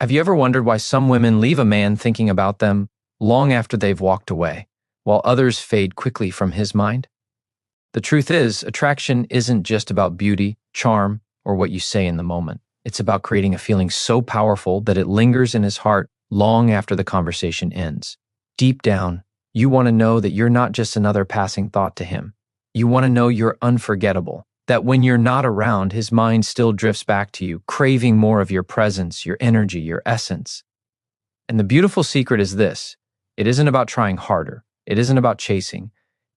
Have you ever wondered why some women leave a man thinking about them long after they've walked away, while others fade quickly from his mind? The truth is, attraction isn't just about beauty, charm, or what you say in the moment. It's about creating a feeling so powerful that it lingers in his heart long after the conversation ends. Deep down, you want to know that you're not just another passing thought to him. You want to know you're unforgettable, that when you're not around, his mind still drifts back to you, craving more of your presence, your energy, your essence. And the beautiful secret is this: it isn't about trying harder. It isn't about chasing.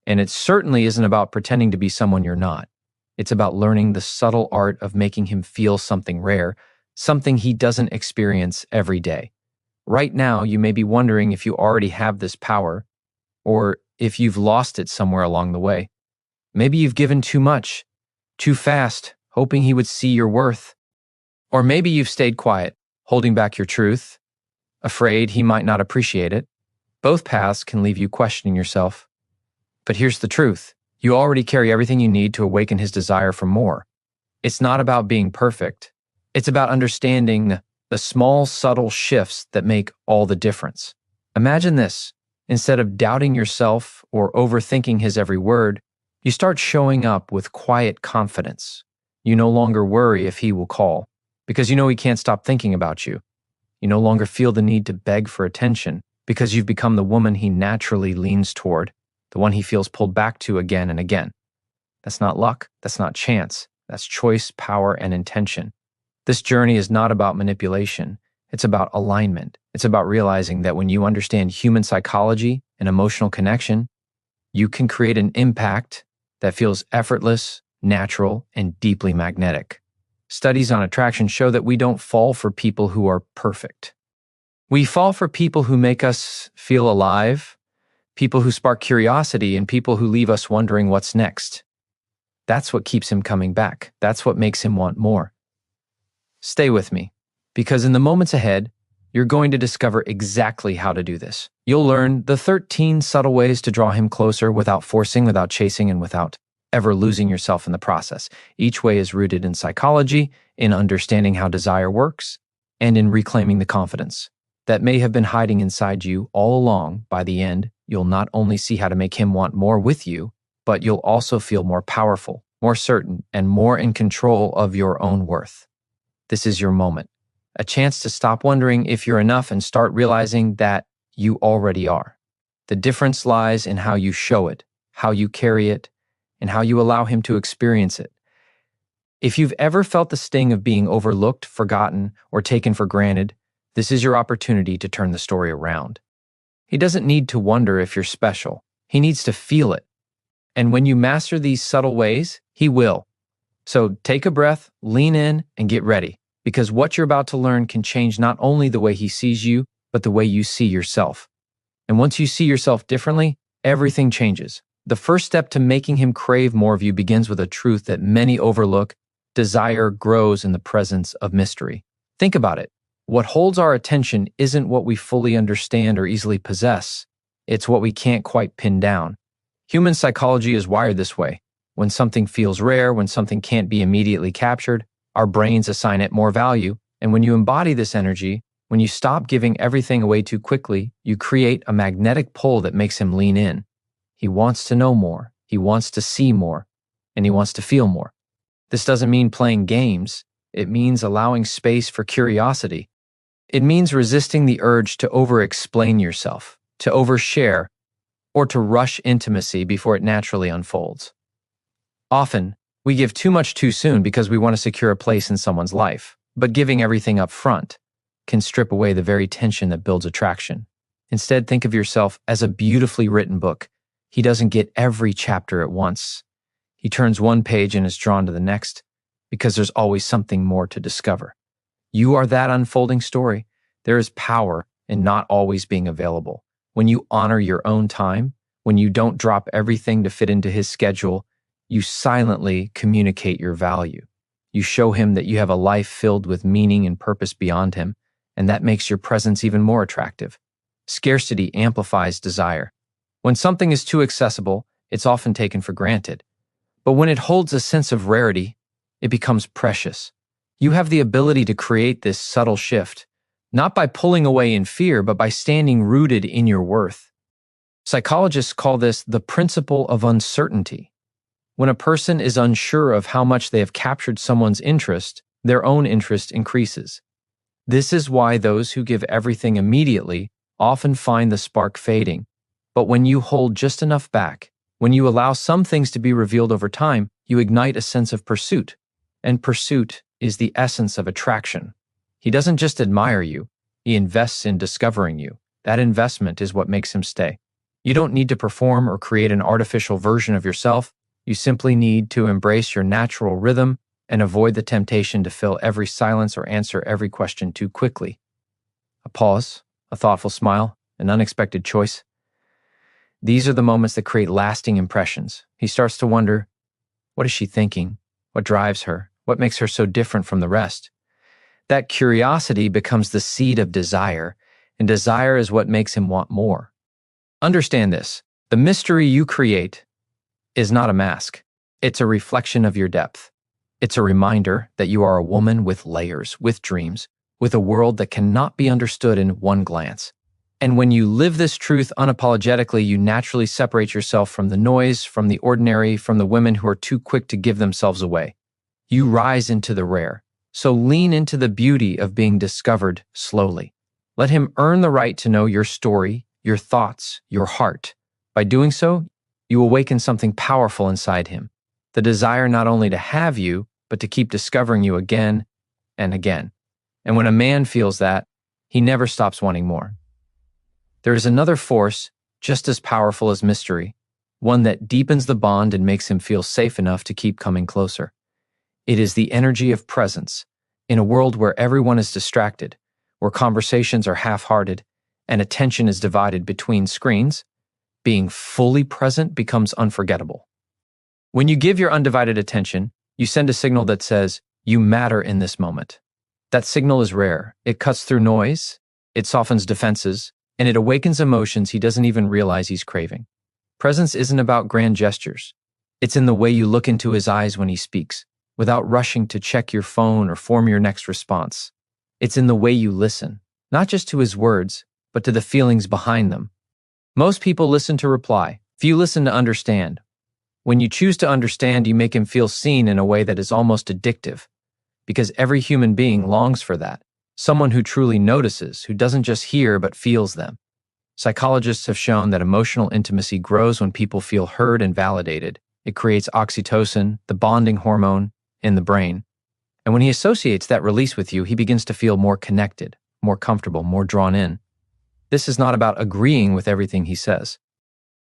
And it certainly isn't about pretending to be someone you're not. It's about learning the subtle art of making him feel something rare, something he doesn't experience every day. Right now, you may be wondering if you already have this power, or if you've lost it somewhere along the way. Maybe you've given too much, too fast, hoping he would see your worth. Or maybe you've stayed quiet, holding back your truth, afraid he might not appreciate it. Both paths can leave you questioning yourself. But here's the truth: you already carry everything you need to awaken his desire for more. It's not about being perfect. It's about understanding the small, subtle shifts that make all the difference. Imagine this: instead of doubting yourself or overthinking his every word, you start showing up with quiet confidence. You no longer worry if he will call, because you know he can't stop thinking about you. You no longer feel the need to beg for attention, because you've become the woman he naturally leans toward, the one he feels pulled back to again and again. That's not luck. That's not chance. That's choice, power, and intention. This journey is not about manipulation. It's about alignment. It's about realizing that when you understand human psychology and emotional connection, you can create an impact that feels effortless, natural, and deeply magnetic. Studies on attraction show that we don't fall for people who are perfect. We fall for people who make us feel alive, people who spark curiosity, and people who leave us wondering what's next. That's what keeps him coming back. That's what makes him want more. Stay with me, because in the moments ahead, you're going to discover exactly how to do this. You'll learn the 13 subtle ways to draw him closer without forcing, without chasing, and without ever losing yourself in the process. Each way is rooted in psychology, in understanding how desire works, and in reclaiming the confidence that may have been hiding inside you all along. By the end, you'll not only see how to make him want more with you, but you'll also feel more powerful, more certain, and more in control of your own worth. This is your moment, a chance to stop wondering if you're enough and start realizing that you already are. The difference lies in how you show it, how you carry it, and how you allow him to experience it. If you've ever felt the sting of being overlooked, forgotten, or taken for granted, this is your opportunity to turn the story around. He doesn't need to wonder if you're special. He needs to feel it. And when you master these subtle ways, he will. So take a breath, lean in, and get ready, because what you're about to learn can change not only the way he sees you, but the way you see yourself. And once you see yourself differently, everything changes. The first step to making him crave more of you begins with a truth that many overlook: desire grows in the presence of mystery. Think about it. What holds our attention isn't what we fully understand or easily possess. It's what we can't quite pin down. Human psychology is wired this way. When something feels rare, when something can't be immediately captured, our brains assign it more value. And when you embody this energy, when you stop giving everything away too quickly, you create a magnetic pull that makes him lean in. He wants to know more. He wants to see more. And he wants to feel more. This doesn't mean playing games. It means allowing space for curiosity. It means resisting the urge to over-explain yourself, to overshare, or to rush intimacy before it naturally unfolds. Often, we give too much too soon because we want to secure a place in someone's life, but giving everything up front can strip away the very tension that builds attraction. Instead, think of yourself as a beautifully written book. He doesn't get every chapter at once. He turns one page and is drawn to the next, because there's always something more to discover. You are that unfolding story. There is power in not always being available. When you honor your own time, when you don't drop everything to fit into his schedule, you silently communicate your value. You show him that you have a life filled with meaning and purpose beyond him, and that makes your presence even more attractive. Scarcity amplifies desire. When something is too accessible, it's often taken for granted. But when it holds a sense of rarity, it becomes precious. You have the ability to create this subtle shift, not by pulling away in fear, but by standing rooted in your worth. Psychologists call this the principle of uncertainty. When a person is unsure of how much they have captured someone's interest, their own interest increases. This is why those who give everything immediately often find the spark fading. But when you hold just enough back, when you allow some things to be revealed over time, you ignite a sense of pursuit. And pursuit is the essence of attraction. He doesn't just admire you, he invests in discovering you. That investment is what makes him stay. You don't need to perform or create an artificial version of yourself. You simply need to embrace your natural rhythm and avoid the temptation to fill every silence or answer every question too quickly. A pause, a thoughtful smile, an unexpected choice. These are the moments that create lasting impressions. He starts to wonder, what is she thinking? What drives her? What makes her so different from the rest? That curiosity becomes the seed of desire, and desire is what makes him want more. Understand this, the mystery you create is not a mask. It's a reflection of your depth. It's a reminder that you are a woman with layers, with dreams, with a world that cannot be understood in one glance. And when you live this truth unapologetically, you naturally separate yourself from the noise, from the ordinary, from the women who are too quick to give themselves away. You rise into the rare. So lean into the beauty of being discovered slowly. Let him earn the right to know your story, your thoughts, your heart. By doing so, you awaken something powerful inside him. The desire not only to have you, but to keep discovering you again and again. And when a man feels that, he never stops wanting more. There is another force just as powerful as mystery, one that deepens the bond and makes him feel safe enough to keep coming closer. It is the energy of presence. In a world where everyone is distracted, where conversations are half-hearted, and attention is divided between screens, being fully present becomes unforgettable. When you give your undivided attention, you send a signal that says, you matter in this moment. That signal is rare. It cuts through noise, it softens defenses, and it awakens emotions he doesn't even realize he's craving. Presence isn't about grand gestures. It's in the way you look into his eyes when he speaks, without rushing to check your phone or form your next response. It's in the way you listen, not just to his words, but to the feelings behind them. Most people listen to reply. Few listen to understand. When you choose to understand, you make him feel seen in a way that is almost addictive, because every human being longs for that. Someone who truly notices, who doesn't just hear but feels them. Psychologists have shown that emotional intimacy grows when people feel heard and validated. It creates oxytocin, the bonding hormone, in the brain. And when he associates that release with you, he begins to feel more connected, more comfortable, more drawn in. This is not about agreeing with everything he says.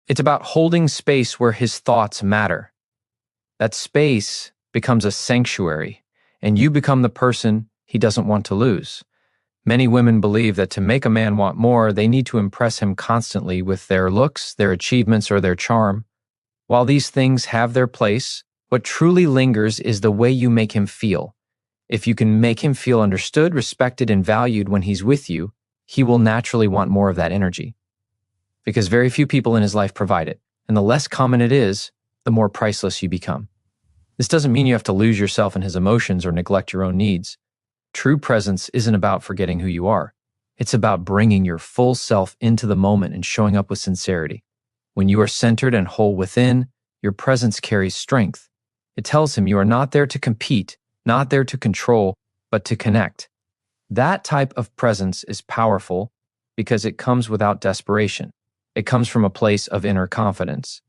It's about holding space where his thoughts matter. That space becomes a sanctuary, and you become the person he doesn't want to lose. Many women believe that to make a man want more, they need to impress him constantly with their looks, their achievements, or their charm. While these things have their place, what truly lingers is the way you make him feel. If you can make him feel understood, respected, and valued when he's with you, he will naturally want more of that energy. Because very few people in his life provide it, and the less common it is, the more priceless you become. This doesn't mean you have to lose yourself in his emotions or neglect your own needs. True presence isn't about forgetting who you are. It's about bringing your full self into the moment and showing up with sincerity. When you are centered and whole within, your presence carries strength. It tells him you are not there to compete, not there to control, but to connect. That type of presence is powerful because it comes without desperation. It comes from a place of inner confidence.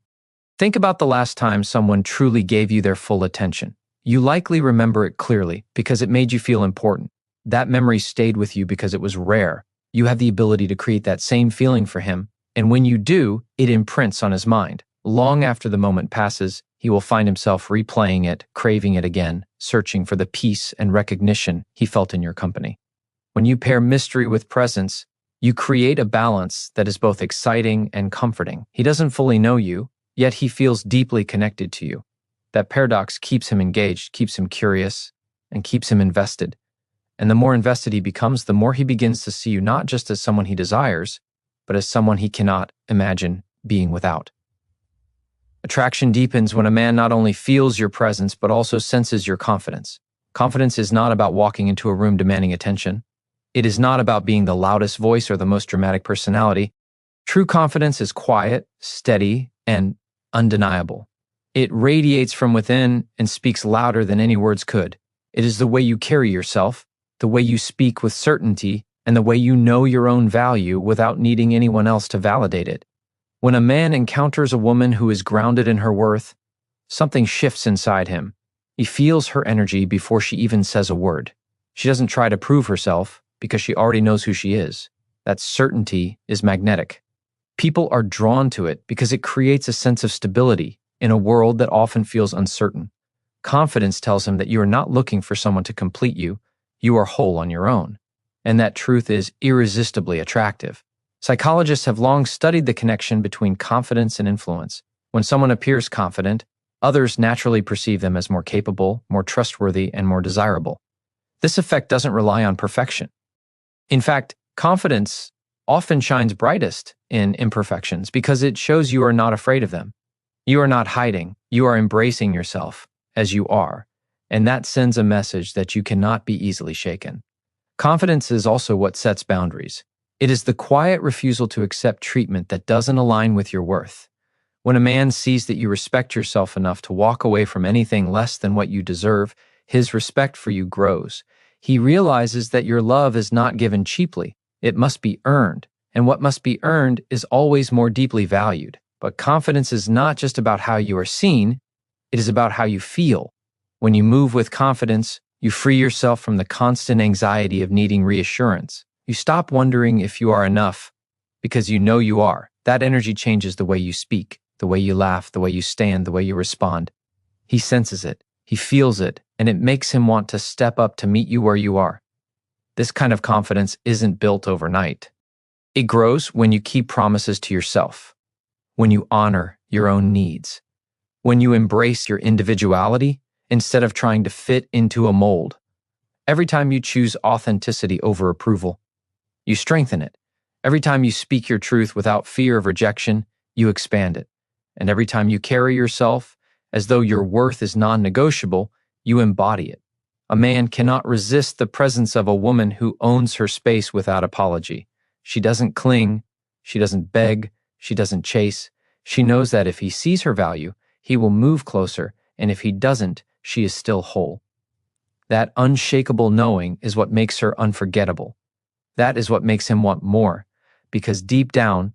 Think about the last time someone truly gave you their full attention. You likely remember it clearly because it made you feel important. That memory stayed with you because it was rare. You have the ability to create that same feeling for him, and when you do, it imprints on his mind. Long after the moment passes, he will find himself replaying it, craving it again, searching for the peace and recognition he felt in your company. When you pair mystery with presence, you create a balance that is both exciting and comforting. He doesn't fully know you, yet he feels deeply connected to you. That paradox keeps him engaged, keeps him curious, and keeps him invested. And the more invested he becomes, the more he begins to see you not just as someone he desires, but as someone he cannot imagine being without. Attraction deepens when a man not only feels your presence, but also senses your confidence. Confidence is not about walking into a room demanding attention. It is not about being the loudest voice or the most dramatic personality. True confidence is quiet, steady, and undeniable. It radiates from within and speaks louder than any words could. It is the way you carry yourself, the way you speak with certainty, and the way you know your own value without needing anyone else to validate it. When a man encounters a woman who is grounded in her worth, something shifts inside him. He feels her energy before she even says a word. She doesn't try to prove herself because she already knows who she is. That certainty is magnetic. People are drawn to it because it creates a sense of stability in a world that often feels uncertain. Confidence tells him that you are not looking for someone to complete you. You are whole on your own. And that truth is irresistibly attractive. Psychologists have long studied the connection between confidence and influence. When someone appears confident, others naturally perceive them as more capable, more trustworthy, and more desirable. This effect doesn't rely on perfection. In fact, confidence often shines brightest in imperfections because it shows you are not afraid of them. You are not hiding. You are embracing yourself as you are, and that sends a message that you cannot be easily shaken. Confidence is also what sets boundaries. It is the quiet refusal to accept treatment that doesn't align with your worth. When a man sees that you respect yourself enough to walk away from anything less than what you deserve, his respect for you grows. He realizes that your love is not given cheaply. It must be earned, and what must be earned is always more deeply valued. But confidence is not just about how you are seen, it is about how you feel. When you move with confidence, you free yourself from the constant anxiety of needing reassurance. You stop wondering if you are enough because you know you are. That energy changes the way you speak, the way you laugh, the way you stand, the way you respond. He senses it, he feels it, and it makes him want to step up to meet you where you are. This kind of confidence isn't built overnight. It grows when you keep promises to yourself, when you honor your own needs, when you embrace your individuality instead of trying to fit into a mold. Every time you choose authenticity over approval, you strengthen it. Every time you speak your truth without fear of rejection, you expand it. And every time you carry yourself as though your worth is non-negotiable, you embody it. A man cannot resist the presence of a woman who owns her space without apology. She doesn't cling, she doesn't beg, she doesn't chase. She knows that if he sees her value, he will move closer, and if he doesn't, she is still whole. That unshakable knowing is what makes her unforgettable. That is what makes him want more, because deep down,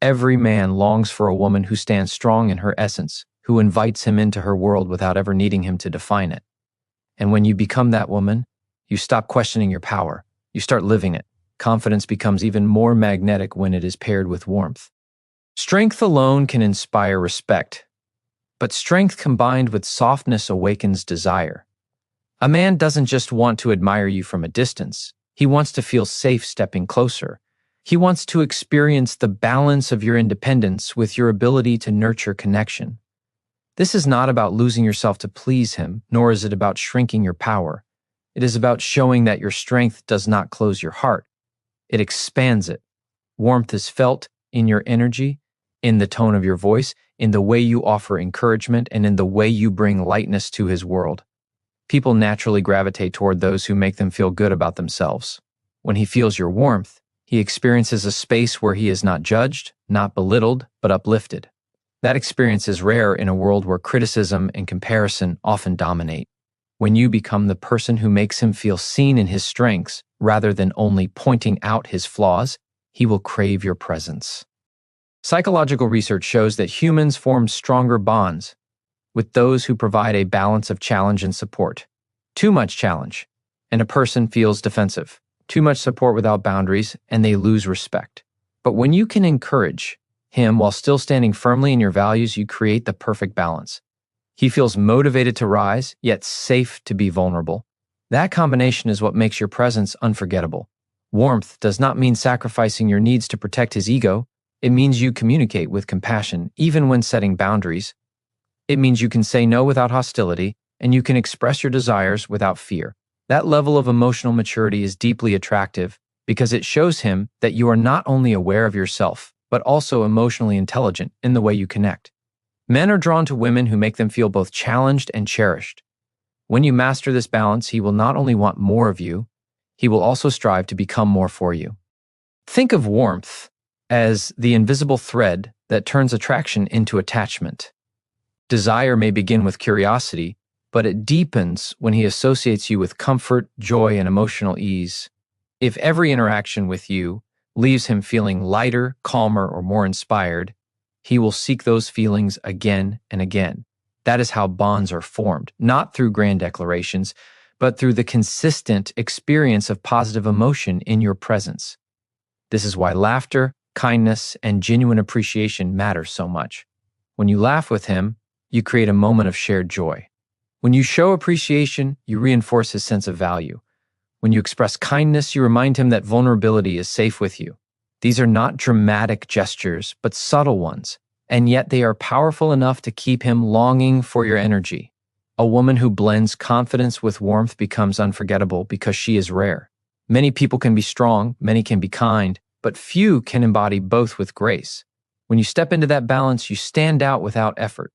every man longs for a woman who stands strong in her essence, who invites him into her world without ever needing him to define it. And when you become that woman, you stop questioning your power. You start living it. Confidence becomes even more magnetic when it is paired with warmth. Strength alone can inspire respect, but strength combined with softness awakens desire. A man doesn't just want to admire you from a distance. He wants to feel safe stepping closer. He wants to experience the balance of your independence with your ability to nurture connection. This is not about losing yourself to please him, nor is it about shrinking your power. It is about showing that your strength does not close your heart. It expands it. Warmth is felt in your energy, in the tone of your voice, in the way you offer encouragement, and in the way you bring lightness to his world. People naturally gravitate toward those who make them feel good about themselves. When he feels your warmth, he experiences a space where he is not judged, not belittled, but uplifted. That experience is rare in a world where criticism and comparison often dominate. When you become the person who makes him feel seen in his strengths rather than only pointing out his flaws, he will crave your presence. Psychological research shows that humans form stronger bonds with those who provide a balance of challenge and support. Too much challenge, and a person feels defensive. Too much support without boundaries, and they lose respect. But when you can encourage him while still standing firmly in your values, you create the perfect balance. He feels motivated to rise, yet safe to be vulnerable. That combination is what makes your presence unforgettable. Warmth does not mean sacrificing your needs to protect his ego. It means you communicate with compassion, even when setting boundaries. It means you can say no without hostility, and you can express your desires without fear. That level of emotional maturity is deeply attractive because it shows him that you are not only aware of yourself, but also emotionally intelligent in the way you connect. Men are drawn to women who make them feel both challenged and cherished. When you master this balance, he will not only want more of you, he will also strive to become more for you. Think of warmth as the invisible thread that turns attraction into attachment. Desire may begin with curiosity, but it deepens when he associates you with comfort, joy, and emotional ease. If every interaction with you leaves him feeling lighter, calmer, or more inspired, he will seek those feelings again and again. That is how bonds are formed, not through grand declarations, but through the consistent experience of positive emotion in your presence. This is why laughter, kindness, and genuine appreciation matter so much. When you laugh with him, you create a moment of shared joy. When you show appreciation, you reinforce his sense of value. When you express kindness, you remind him that vulnerability is safe with you. These are not dramatic gestures, but subtle ones, and yet they are powerful enough to keep him longing for your energy. A woman who blends confidence with warmth becomes unforgettable because she is rare. Many people can be strong, many can be kind, but few can embody both with grace. When you step into that balance, you stand out without effort.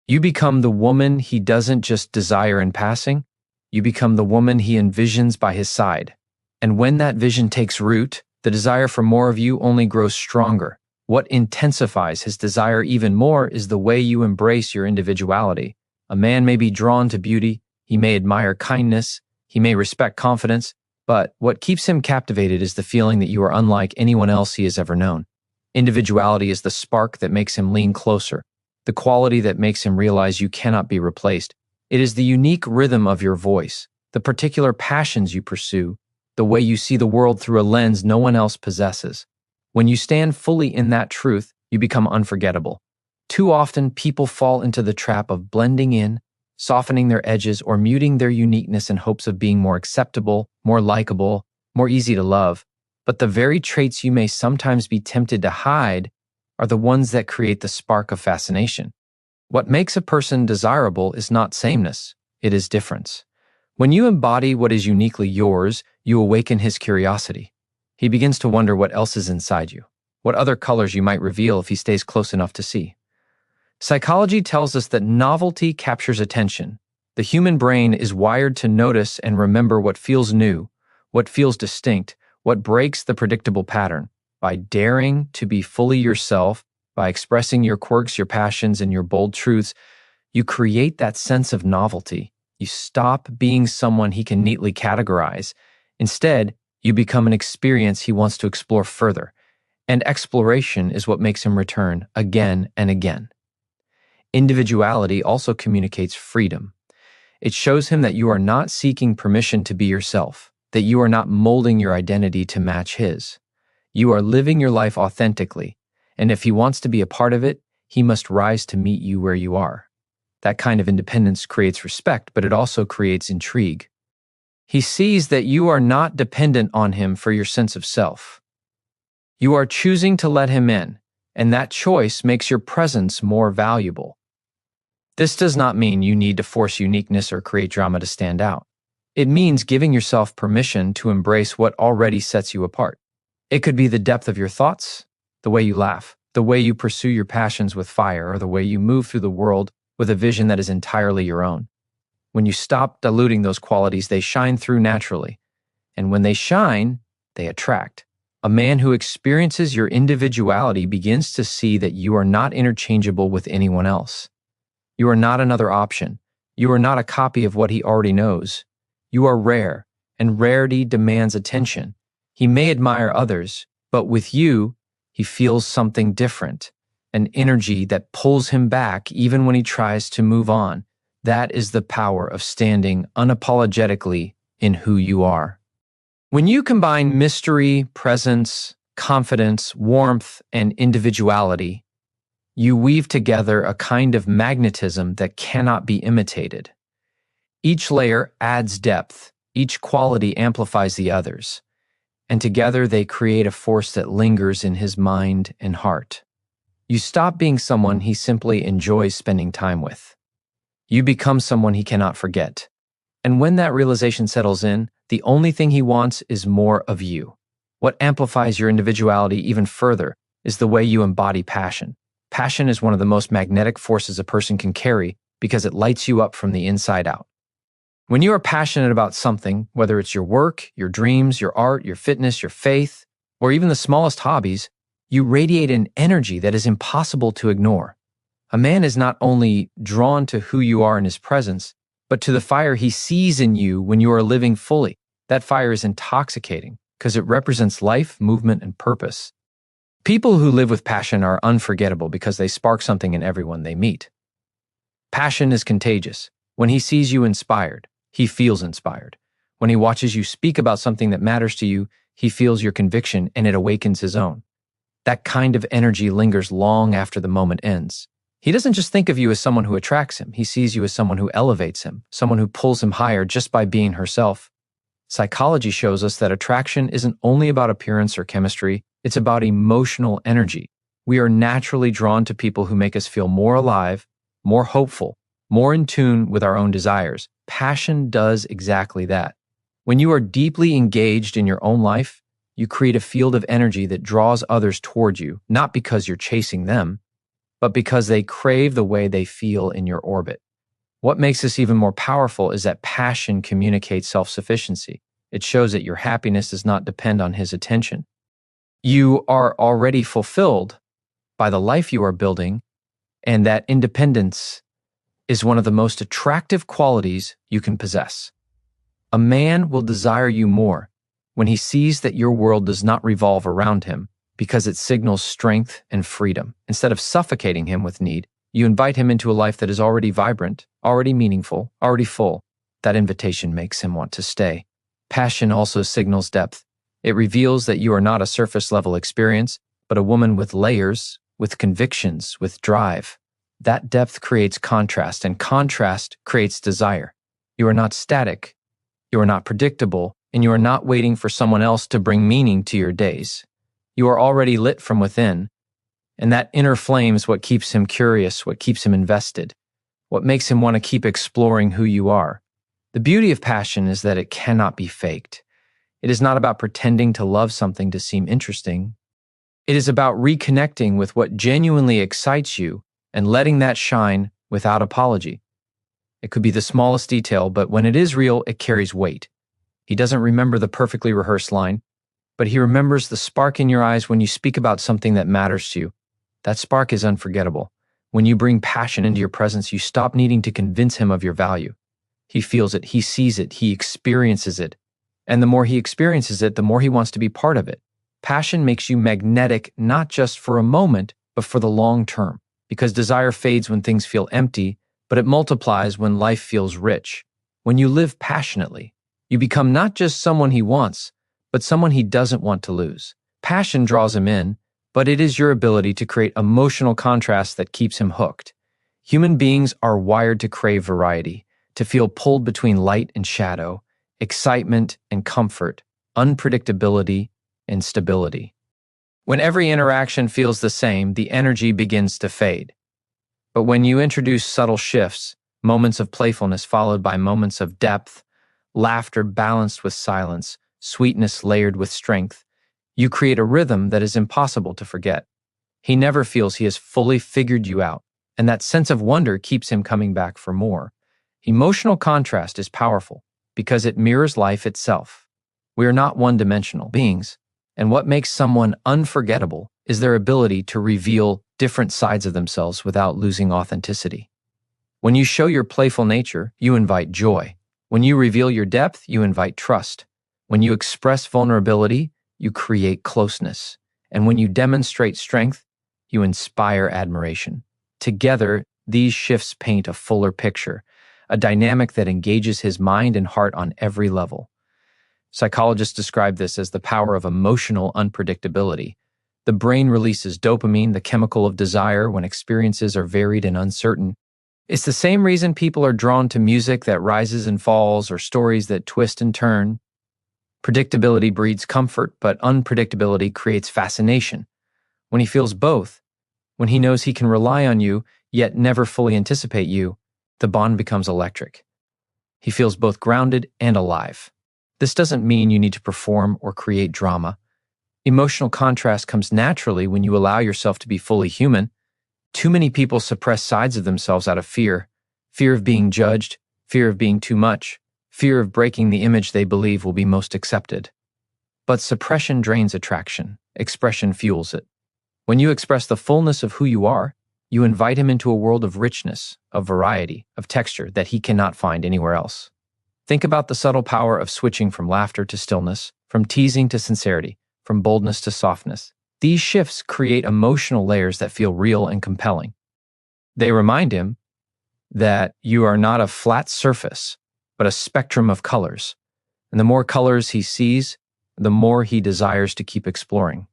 You become the woman he doesn't just desire in passing, you become the woman he envisions by his side. And when that vision takes root, the desire for more of you only grows stronger. What intensifies his desire even more is the way you embrace your individuality. A man may be drawn to beauty, he may admire kindness, he may respect confidence, but what keeps him captivated is the feeling that you are unlike anyone else he has ever known. Individuality is the spark that makes him lean closer, the quality that makes him realize you cannot be replaced. It is the unique rhythm of your voice, the particular passions you pursue, the way you see the world through a lens no one else possesses. When you stand fully in that truth, you become unforgettable. Too often, people fall into the trap of blending in, softening their edges, or muting their uniqueness in hopes of being more acceptable, more likable, more easy to love. But the very traits you may sometimes be tempted to hide are the ones that create the spark of fascination. What makes a person desirable is not sameness, it is difference. When you embody what is uniquely yours, you awaken his curiosity. He begins to wonder what else is inside you, what other colors you might reveal if he stays close enough to see. Psychology tells us that novelty captures attention. The human brain is wired to notice and remember what feels new, what feels distinct, what breaks the predictable pattern. By daring to be fully yourself, by expressing your quirks, your passions, and your bold truths, you create that sense of novelty. You stop being someone he can neatly categorize. Instead, you become an experience he wants to explore further. And exploration is what makes him return again and again. Individuality also communicates freedom. It shows him that you are not seeking permission to be yourself, that you are not molding your identity to match his. You are living your life authentically, and if he wants to be a part of it, he must rise to meet you where you are. That kind of independence creates respect, but it also creates intrigue. He sees that you are not dependent on him for your sense of self. You are choosing to let him in, and that choice makes your presence more valuable. This does not mean you need to force uniqueness or create drama to stand out. It means giving yourself permission to embrace what already sets you apart. It could be the depth of your thoughts, the way you laugh, the way you pursue your passions with fire, or the way you move through the world with a vision that is entirely your own. When you stop diluting those qualities, they shine through naturally. And when they shine, they attract. A man who experiences your individuality begins to see that you are not interchangeable with anyone else. You are not another option. You are not a copy of what he already knows. You are rare, and rarity demands attention. He may admire others, but with you, he feels something different, an energy that pulls him back even when he tries to move on. That is the power of standing unapologetically in who you are. When you combine mystery, presence, confidence, warmth, and individuality, you weave together a kind of magnetism that cannot be imitated. Each layer adds depth, each quality amplifies the others, and together they create a force that lingers in his mind and heart. You stop being someone he simply enjoys spending time with. You become someone he cannot forget. And when that realization settles in, the only thing he wants is more of you. What amplifies your individuality even further is the way you embody passion. Passion is one of the most magnetic forces a person can carry because it lights you up from the inside out. When you are passionate about something, whether it's your work, your dreams, your art, your fitness, your faith, or even the smallest hobbies, you radiate an energy that is impossible to ignore. A man is not only drawn to who you are in his presence, but to the fire he sees in you when you are living fully. That fire is intoxicating because it represents life, movement, and purpose. People who live with passion are unforgettable because they spark something in everyone they meet. Passion is contagious. When he sees you inspired, he feels inspired. When he watches you speak about something that matters to you, he feels your conviction and it awakens his own. That kind of energy lingers long after the moment ends. He doesn't just think of you as someone who attracts him. He sees you as someone who elevates him, someone who pulls him higher just by being herself. Psychology shows us that attraction isn't only about appearance or chemistry, it's about emotional energy. We are naturally drawn to people who make us feel more alive, more hopeful, more in tune with our own desires. Passion does exactly that. When you are deeply engaged in your own life, you create a field of energy that draws others toward you, not because you're chasing them, but because they crave the way they feel in your orbit. What makes this even more powerful is that passion communicates self-sufficiency. It shows that your happiness does not depend on his attention. You are already fulfilled by the life you are building, and that independence is one of the most attractive qualities you can possess. A man will desire you more when he sees that your world does not revolve around him, because it signals strength and freedom. Instead of suffocating him with need, you invite him into a life that is already vibrant, already meaningful, already full. That invitation makes him want to stay. Passion also signals depth. It reveals that you are not a surface-level experience, but a woman with layers, with convictions, with drive. That depth creates contrast, and contrast creates desire. You are not static, you are not predictable, and you are not waiting for someone else to bring meaning to your days. You are already lit from within, and that inner flame is what keeps him curious, what keeps him invested, what makes him want to keep exploring who you are. The beauty of passion is that it cannot be faked. It is not about pretending to love something to seem interesting. It is about reconnecting with what genuinely excites you and letting that shine without apology. It could be the smallest detail, but when it is real, it carries weight. He doesn't remember the perfectly rehearsed line, but he remembers the spark in your eyes when you speak about something that matters to you. That spark is unforgettable. When you bring passion into your presence, you stop needing to convince him of your value. He feels it, he sees it, he experiences it. And the more he experiences it, the more he wants to be part of it. Passion makes you magnetic, not just for a moment, but for the long term. Because desire fades when things feel empty, but it multiplies when life feels rich. When you live passionately, you become not just someone he wants, but someone he doesn't want to lose. Passion draws him in, but it is your ability to create emotional contrast that keeps him hooked. Human beings are wired to crave variety, to feel pulled between light and shadow, excitement and comfort, unpredictability and stability. When every interaction feels the same, the energy begins to fade. But when you introduce subtle shifts, moments of playfulness followed by moments of depth, laughter balanced with silence, sweetness layered with strength, you create a rhythm that is impossible to forget. He never feels he has fully figured you out, and that sense of wonder keeps him coming back for more. Emotional contrast is powerful because it mirrors life itself. We are not one-dimensional beings, and what makes someone unforgettable is their ability to reveal different sides of themselves without losing authenticity. When you show your playful nature, you invite joy. When you reveal your depth, you invite trust. When you express vulnerability, you create closeness. And when you demonstrate strength, you inspire admiration. Together, these shifts paint a fuller picture, a dynamic that engages his mind and heart on every level. Psychologists describe this as the power of emotional unpredictability. The brain releases dopamine, the chemical of desire, when experiences are varied and uncertain. It's the same reason people are drawn to music that rises and falls or stories that twist and turn. Predictability breeds comfort, but unpredictability creates fascination. When he feels both, when he knows he can rely on you, yet never fully anticipate you, the bond becomes electric. He feels both grounded and alive. This doesn't mean you need to perform or create drama. Emotional contrast comes naturally when you allow yourself to be fully human. Too many people suppress sides of themselves out of fear of being judged, fear of being too much, fear of breaking the image they believe will be most accepted. But suppression drains attraction, expression fuels it. When you express the fullness of who you are, you invite him into a world of richness, of variety, of texture that he cannot find anywhere else. Think about the subtle power of switching from laughter to stillness, from teasing to sincerity, from boldness to softness. These shifts create emotional layers that feel real and compelling. They remind him that you are not a flat surface, but a spectrum of colors. And the more colors he sees, the more he desires to keep exploring.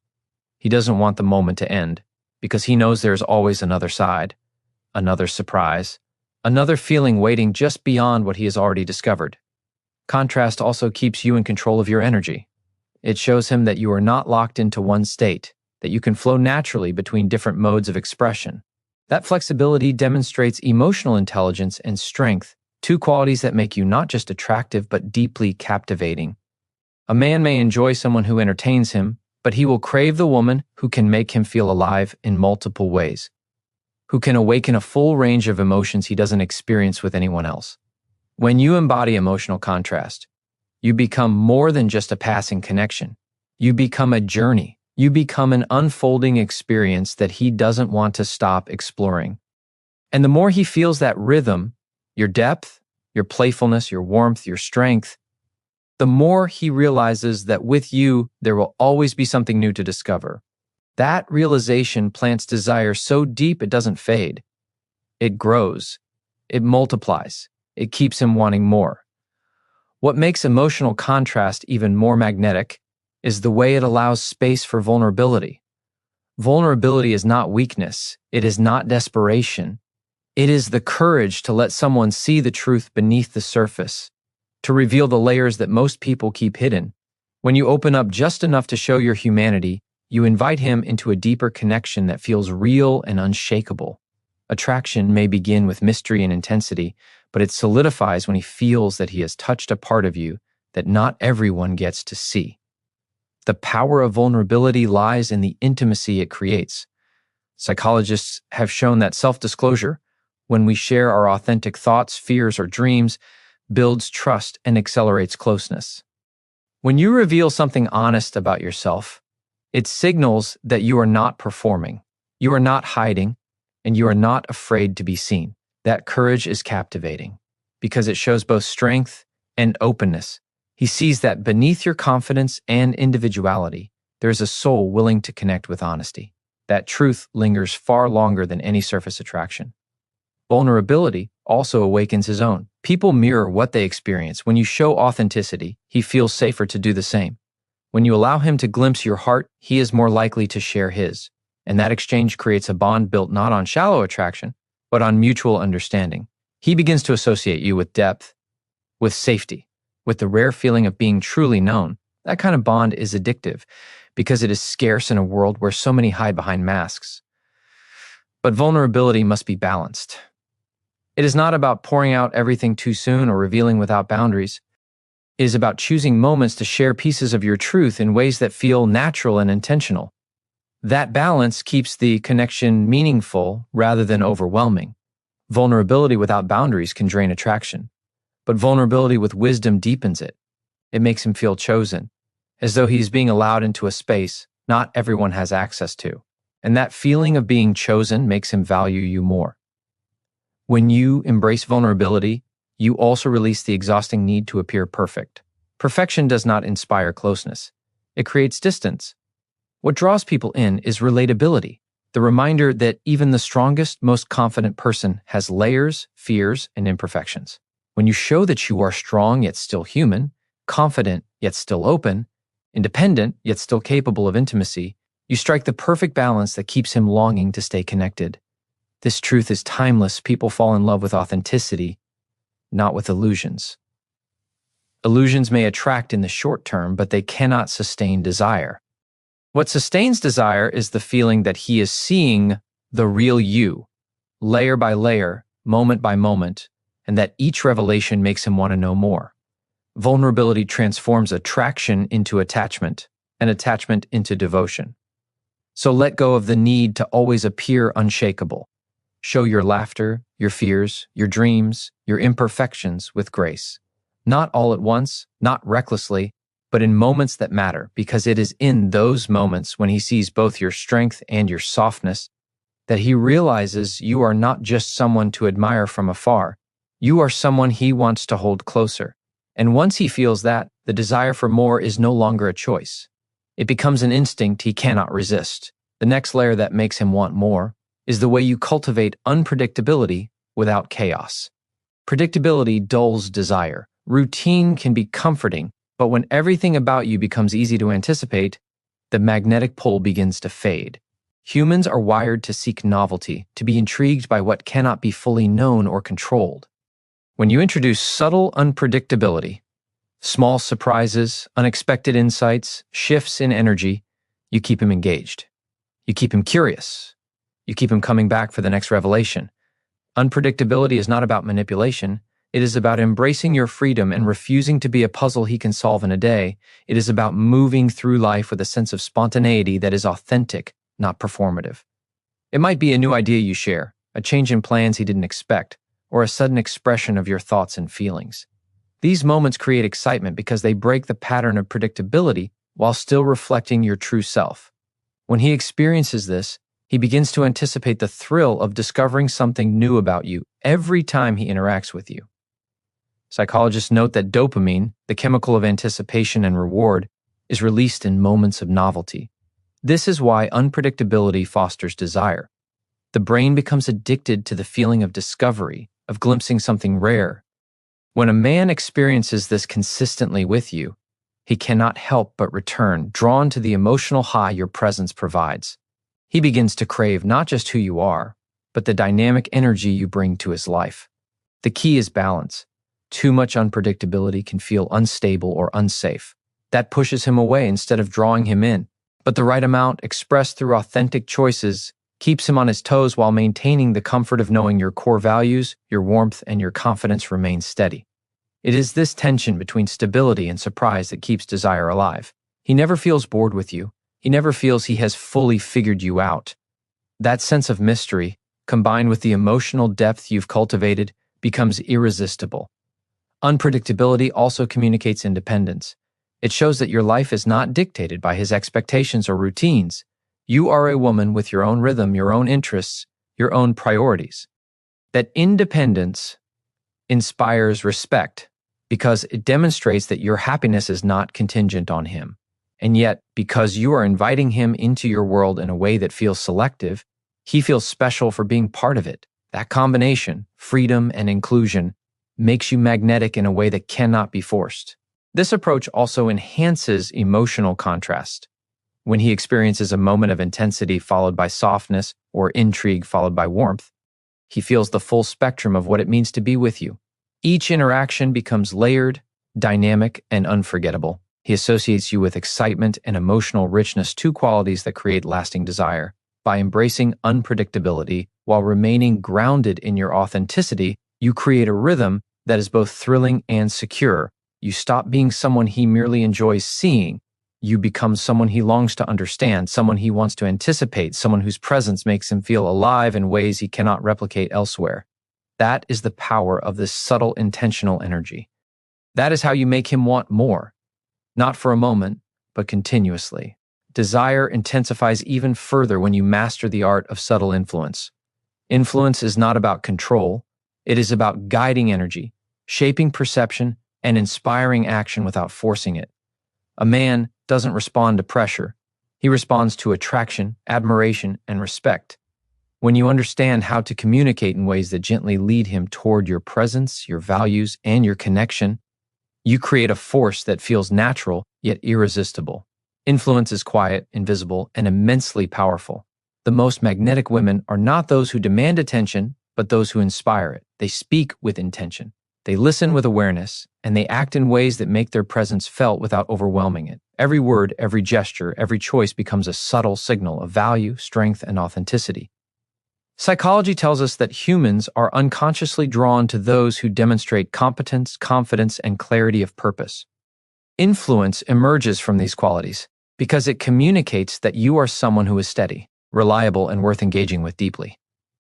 He doesn't want the moment to end, because he knows there's always another side, another surprise, another feeling waiting just beyond what he has already discovered. Contrast also keeps you in control of your energy. It shows him that you are not locked into one state, that you can flow naturally between different modes of expression. That flexibility demonstrates emotional intelligence and strength, two qualities that make you not just attractive but deeply captivating. A man may enjoy someone who entertains him, but he will crave the woman who can make him feel alive in multiple ways, who can awaken a full range of emotions he doesn't experience with anyone else. When you embody emotional contrast, you become more than just a passing connection. You become a journey. You become an unfolding experience that he doesn't want to stop exploring. And the more he feels that rhythm, your depth, your playfulness, your warmth, your strength, the more he realizes that with you, there will always be something new to discover. That realization plants desire so deep it doesn't fade. It grows. It multiplies. It keeps him wanting more. What makes emotional contrast even more magnetic is the way it allows space for vulnerability. Vulnerability is not weakness. It is not desperation. It is the courage to let someone see the truth beneath the surface, to reveal the layers that most people keep hidden. When you open up just enough to show your humanity, you invite him into a deeper connection that feels real and unshakable. Attraction may begin with mystery and intensity, but it solidifies when he feels that he has touched a part of you that not everyone gets to see. The power of vulnerability lies in the intimacy it creates. Psychologists have shown that self-disclosure, when we share our authentic thoughts, fears, or dreams, builds trust and accelerates closeness. When you reveal something honest about yourself, it signals that you are not performing, you are not hiding, and you are not afraid to be seen. That courage is captivating because it shows both strength and openness. He sees that beneath your confidence and individuality, there is a soul willing to connect with honesty. That truth lingers far longer than any surface attraction. Vulnerability also awakens his own. People mirror what they experience. When you show authenticity, he feels safer to do the same. When you allow him to glimpse your heart, he is more likely to share his. And that exchange creates a bond built not on shallow attraction, but on mutual understanding. He begins to associate you with depth, with safety, with the rare feeling of being truly known. That kind of bond is addictive because it is scarce in a world where so many hide behind masks. But vulnerability must be balanced. It is not about pouring out everything too soon or revealing without boundaries. It is about choosing moments to share pieces of your truth in ways that feel natural and intentional. That balance keeps the connection meaningful rather than overwhelming. Vulnerability without boundaries can drain attraction, but vulnerability with wisdom deepens it. It makes him feel chosen, as though he is being allowed into a space not everyone has access to. And that feeling of being chosen makes him value you more. When you embrace vulnerability, you also release the exhausting need to appear perfect. Perfection does not inspire closeness. It creates distance. What draws people in is relatability, the reminder that even the strongest, most confident person has layers, fears, and imperfections. When you show that you are strong yet still human, confident yet still open, independent yet still capable of intimacy, you strike the perfect balance that keeps him longing to stay connected. This truth is timeless. People fall in love with authenticity, not with illusions. Illusions may attract in the short term, but they cannot sustain desire. What sustains desire is the feeling that he is seeing the real you, layer by layer, moment by moment, and that each revelation makes him want to know more. Vulnerability transforms attraction into attachment, and attachment into devotion. So let go of the need to always appear unshakable. Show your laughter, your fears, your dreams, your imperfections with grace. Not all at once, not recklessly, but in moments that matter, because it is in those moments when he sees both your strength and your softness that he realizes you are not just someone to admire from afar. You are someone he wants to hold closer. And once he feels that, the desire for more is no longer a choice. It becomes an instinct he cannot resist. The next layer that makes him want more is the way you cultivate unpredictability without chaos. Predictability dulls desire. Routine can be comforting, but when everything about you becomes easy to anticipate, the magnetic pull begins to fade. Humans are wired to seek novelty, to be intrigued by what cannot be fully known or controlled. When you introduce subtle unpredictability, small surprises, unexpected insights, shifts in energy, you keep him engaged. You keep him curious. You keep him coming back for the next revelation. Unpredictability is not about manipulation. It is about embracing your freedom and refusing to be a puzzle he can solve in a day. It is about moving through life with a sense of spontaneity that is authentic, not performative. It might be a new idea you share, a change in plans he didn't expect, or a sudden expression of your thoughts and feelings. These moments create excitement because they break the pattern of predictability while still reflecting your true self. When he experiences this, he begins to anticipate the thrill of discovering something new about you every time he interacts with you. Psychologists note that dopamine, the chemical of anticipation and reward, is released in moments of novelty. This is why unpredictability fosters desire. The brain becomes addicted to the feeling of discovery, of glimpsing something rare. When a man experiences this consistently with you, he cannot help but return, drawn to the emotional high your presence provides. He begins to crave not just who you are, but the dynamic energy you bring to his life. The key is balance. Too much unpredictability can feel unstable or unsafe. That pushes him away instead of drawing him in. But the right amount, expressed through authentic choices, keeps him on his toes while maintaining the comfort of knowing your core values, your warmth, and your confidence remain steady. It is this tension between stability and surprise that keeps desire alive. He never feels bored with you. He never feels he has fully figured you out. That sense of mystery, combined with the emotional depth you've cultivated, becomes irresistible. Unpredictability also communicates independence. It shows that your life is not dictated by his expectations or routines. You are a woman with your own rhythm, your own interests, your own priorities. That independence inspires respect because it demonstrates that your happiness is not contingent on him. And yet, because you are inviting him into your world in a way that feels selective, he feels special for being part of it. That combination, freedom and inclusion, makes you magnetic in a way that cannot be forced. This approach also enhances emotional contrast. When he experiences a moment of intensity followed by softness or intrigue followed by warmth, he feels the full spectrum of what it means to be with you. Each interaction becomes layered, dynamic, and unforgettable. He associates you with excitement and emotional richness, two qualities that create lasting desire. By embracing unpredictability while remaining grounded in your authenticity, you create a rhythm that is both thrilling and secure. You stop being someone he merely enjoys seeing. You become someone he longs to understand, someone he wants to anticipate, someone whose presence makes him feel alive in ways he cannot replicate elsewhere. That is the power of this subtle, intentional energy. That is how you make him want more. Not for a moment, but continuously. Desire intensifies even further when you master the art of subtle influence. Influence is not about control. It is about guiding energy, shaping perception, and inspiring action without forcing it. A man doesn't respond to pressure. He responds to attraction, admiration, and respect. When you understand how to communicate in ways that gently lead him toward your presence, your values, and your connection, you create a force that feels natural yet irresistible. Influence is quiet, invisible, and immensely powerful. The most magnetic women are not those who demand attention, but those who inspire it. They speak with intention. They listen with awareness, and they act in ways that make their presence felt without overwhelming it. Every word, every gesture, every choice becomes a subtle signal of value, strength, and authenticity. Psychology tells us that humans are unconsciously drawn to those who demonstrate competence, confidence, and clarity of purpose. Influence emerges from these qualities because it communicates that you are someone who is steady, reliable, and worth engaging with deeply.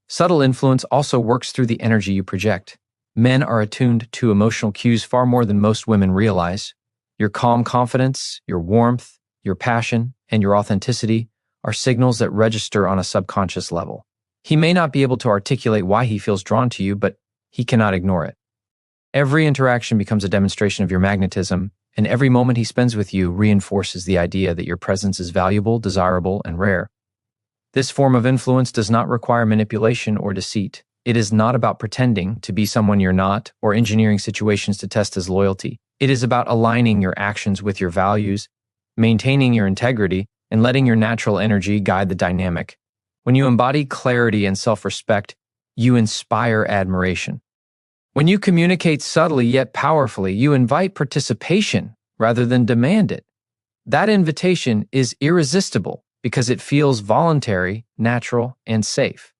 Subtle influence also works through the energy you project. Men are attuned to emotional cues far more than most women realize. Your calm confidence, your warmth, your passion, and your authenticity are signals that register on a subconscious level. He may not be able to articulate why he feels drawn to you, but he cannot ignore it. Every interaction becomes a demonstration of your magnetism, and every moment he spends with you reinforces the idea that your presence is valuable, desirable, and rare. This form of influence does not require manipulation or deceit. It is not about pretending to be someone you're not or engineering situations to test his loyalty. It is about aligning your actions with your values, maintaining your integrity, and letting your natural energy guide the dynamic. When you embody clarity and self-respect, you inspire admiration. When you communicate subtly yet powerfully, you invite participation rather than demand it. That invitation is irresistible because it feels voluntary, natural, and safe.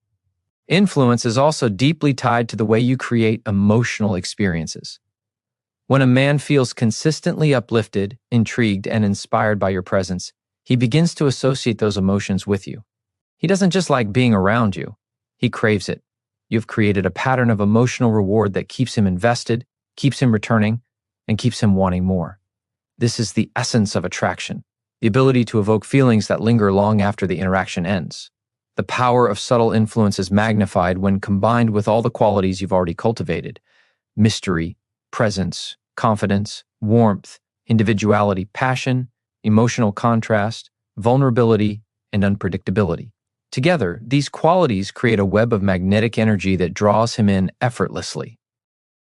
Influence is also deeply tied to the way you create emotional experiences. When a man feels consistently uplifted, intrigued, and inspired by your presence, he begins to associate those emotions with you. He doesn't just like being around you, he craves it. You've created a pattern of emotional reward that keeps him invested, keeps him returning, and keeps him wanting more. This is the essence of attraction, the ability to evoke feelings that linger long after the interaction ends. The power of subtle influence is magnified when combined with all the qualities you've already cultivated: mystery, presence, confidence, warmth, individuality, passion, emotional contrast, vulnerability, and unpredictability. Together, these qualities create a web of magnetic energy that draws him in effortlessly.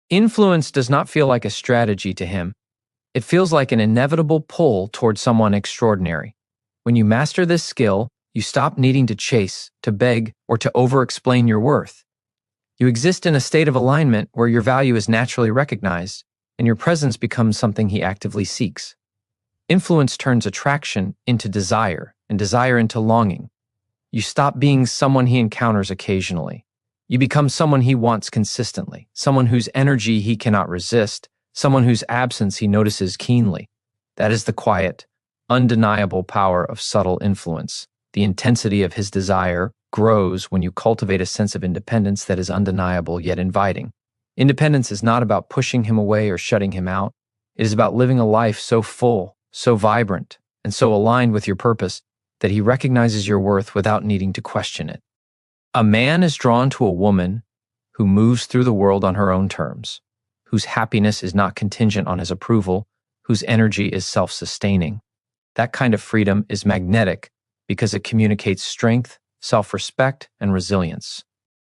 Influence does not feel like a strategy to him. It feels like an inevitable pull toward someone extraordinary. When you master this skill, you stop needing to chase, to beg, or to over-explain your worth. You exist in a state of alignment where your value is naturally recognized, and your presence becomes something he actively seeks. Influence turns attraction into desire, and desire into longing. You stop being someone he encounters occasionally. You become someone he wants consistently, someone whose energy he cannot resist, someone whose absence he notices keenly. That is the quiet, undeniable power of subtle influence. The intensity of his desire grows when you cultivate a sense of independence that is undeniable yet inviting. Independence is not about pushing him away or shutting him out. It is about living a life so full, so vibrant, and so aligned with your purpose that he recognizes your worth without needing to question it. A man is drawn to a woman who moves through the world on her own terms, whose happiness is not contingent on his approval, whose energy is self-sustaining. That kind of freedom is magnetic because it communicates strength, self-respect, and resilience.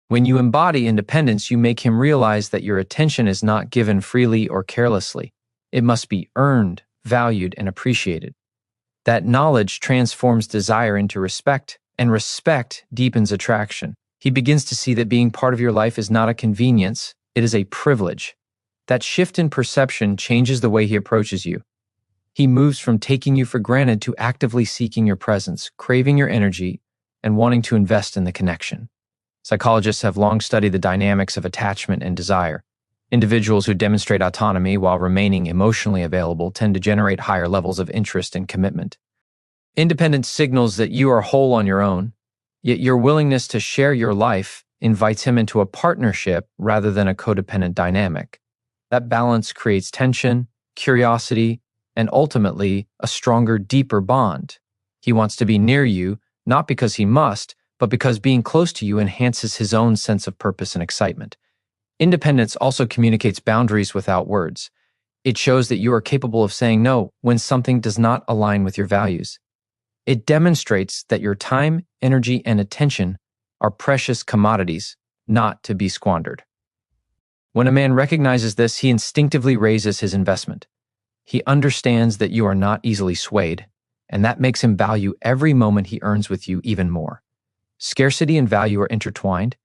When you embody independence, you make him realize that your attention is not given freely or carelessly. It must be earned, valued, and appreciated. That knowledge transforms desire into respect, and respect deepens attraction. He begins to see that being part of your life is not a convenience, it is a privilege. That shift in perception changes the way he approaches you. He moves from taking you for granted to actively seeking your presence, craving your energy, and wanting to invest in the connection. Psychologists have long studied the dynamics of attachment and desire. Individuals who demonstrate autonomy while remaining emotionally available tend to generate higher levels of interest and commitment. Independence signals that you are whole on your own, yet your willingness to share your life invites him into a partnership rather than a codependent dynamic. That balance creates tension, curiosity, and ultimately a stronger, deeper bond. He wants to be near you, not because he must, but because being close to you enhances his own sense of purpose and excitement. Independence also communicates boundaries without words. It shows that you are capable of saying no when something does not align with your values. It demonstrates that your time, energy, and attention are precious commodities, not to be squandered. When a man recognizes this, he instinctively raises his investment. He understands that you are not easily swayed, and that makes him value every moment he earns with you even more. Scarcity and value are intertwined,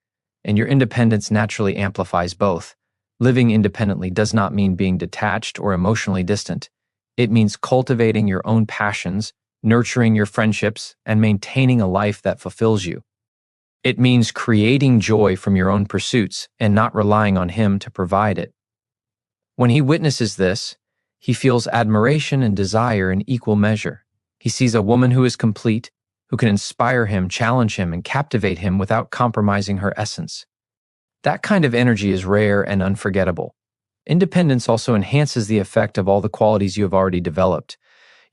and your independence naturally amplifies both. Living independently does not mean being detached or emotionally distant. It means cultivating your own passions, nurturing your friendships, and maintaining a life that fulfills you. It means creating joy from your own pursuits and not relying on him to provide it. When he witnesses this, he feels admiration and desire in equal measure. He sees a woman who is complete, who can inspire him, challenge him, and captivate him without compromising her essence. That kind of energy is rare and unforgettable. Independence also enhances the effect of all the qualities you have already developed.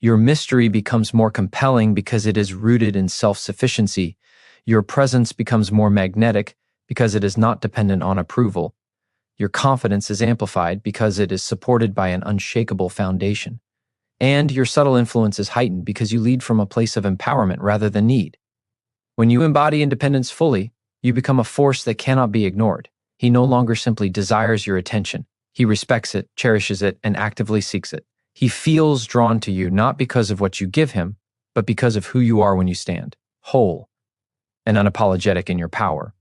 Your mystery becomes more compelling because it is rooted in self-sufficiency. Your presence becomes more magnetic because it is not dependent on approval. Your confidence is amplified because it is supported by an unshakable foundation. And your subtle influence is heightened because you lead from a place of empowerment rather than need. When you embody independence fully, you become a force that cannot be ignored. He no longer simply desires your attention. He respects it, cherishes it, and actively seeks it. He feels drawn to you not because of what you give him, but because of who you are when you stand, whole and unapologetic in your power.